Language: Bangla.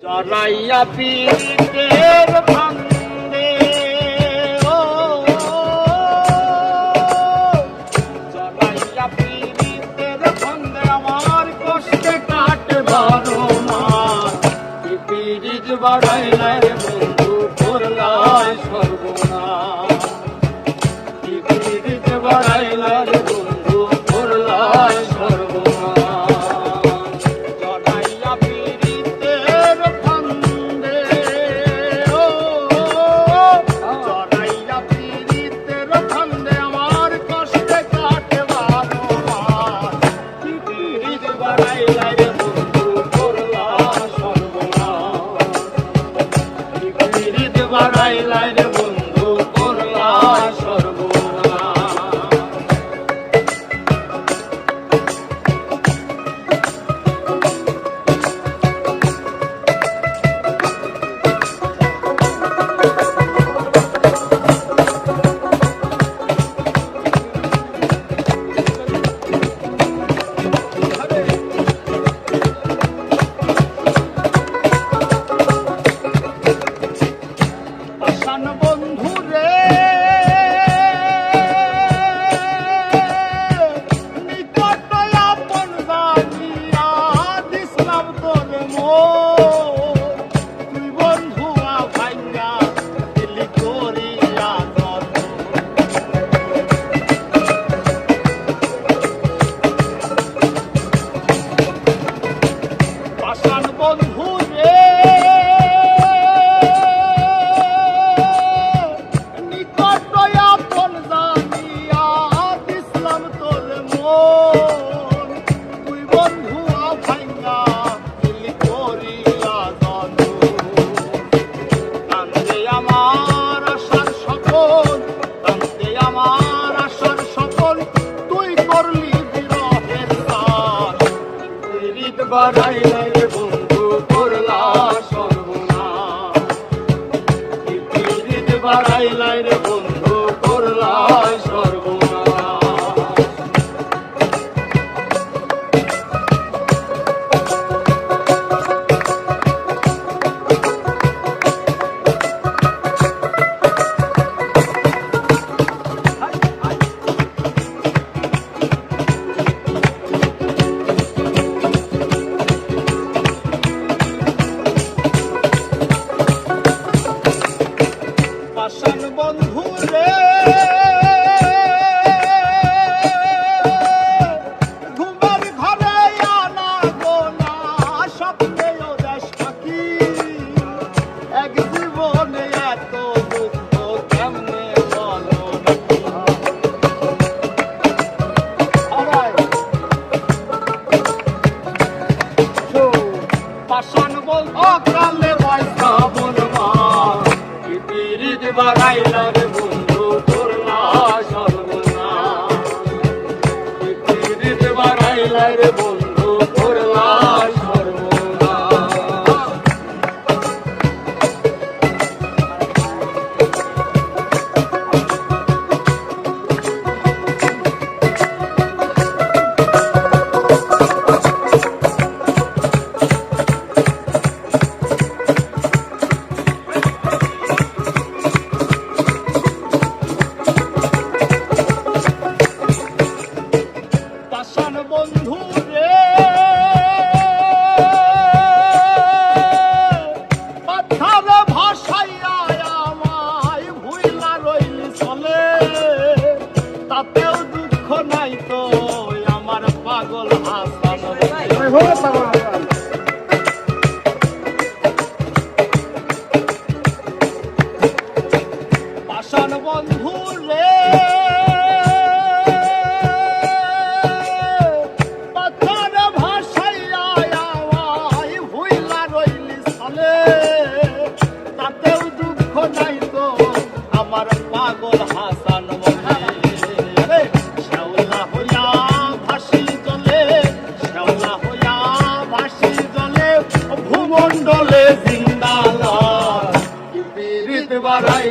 জড়াইয়া পীড়িতের ফান্দে ও জড়াইয়া পীড়িতের ফান্দে আমার কষ্টে কাটে বারো মাস পীড়িত বাড়াইলা রে বন্ধু করলাই সর্বনাশ পীড়িত বাড়াইলা রে বন্ধু করলাই সর্বনাশ জড়াইয়া পীড়িতের ফান্দে ও জড়াইয়া পীড়িতের ফান্দে আমার কষ্টে কাটে বারো মাস পীড়িত বাড়াইলা রে বন্ধু করলাই সর্বনাশ পীড়িত বাড়াইলা রে বন্ধু করলাই সর্বনাশ আসান বন্ধু রে নিকট আপন জানিয়া দিসলাম তোর মোর তুই বন্ধু ভাইয়া দিলি করিয়া যত আসান বন্ধু রে নিকট আপন জানিয়া দিসলাম তোর মন তুই বন্ধু ভাইয়া দিলি করিয়া যত কান্দে আমার আশার সকল কান্দে আমার আশার সকল তুই করলি বিরহের কাজ পীড়িত বাড়াইলা রে বন্ধু করলা সর্বনাশ পীড়িত বাড়াইলা রে বন্ধু করলা সর্বনাশ পাষাণ বন্ধু রে ঘুমের ঘরে আনা গোনা স্বপ্নেও দেশ পাখি এক জীবনে এত দুঃখ কেমনে বলো নাকি পাষাণ বন্ধু কালে বয়সা বলবা পীড়িত বাড়াইলা রে বন্ধু করলা সর্বনাশ পীড়িত বাড়াইলা রে বন্ধু করলা সর্বনাশ পাষাণ বন্ধু রে পাথার ভাসাইয়া আমায় ভুইলা রইলি চলে তাতেও দুঃখ নাই তো আমার পাগল হাসান পাষাণ বন্ধু রে পাথার ভাসাইয়া আমায় ভুইলা রইলি চলে তাতেও দুঃখ নাই তো আমার পাগল হাসান মনে শ্যাওলা হইয়া ভাসি জলে শ্যাওলা হইয়া ভাসি জলে ভূমণ্ডলে জিন্দালাল পীড়িত বাড়াই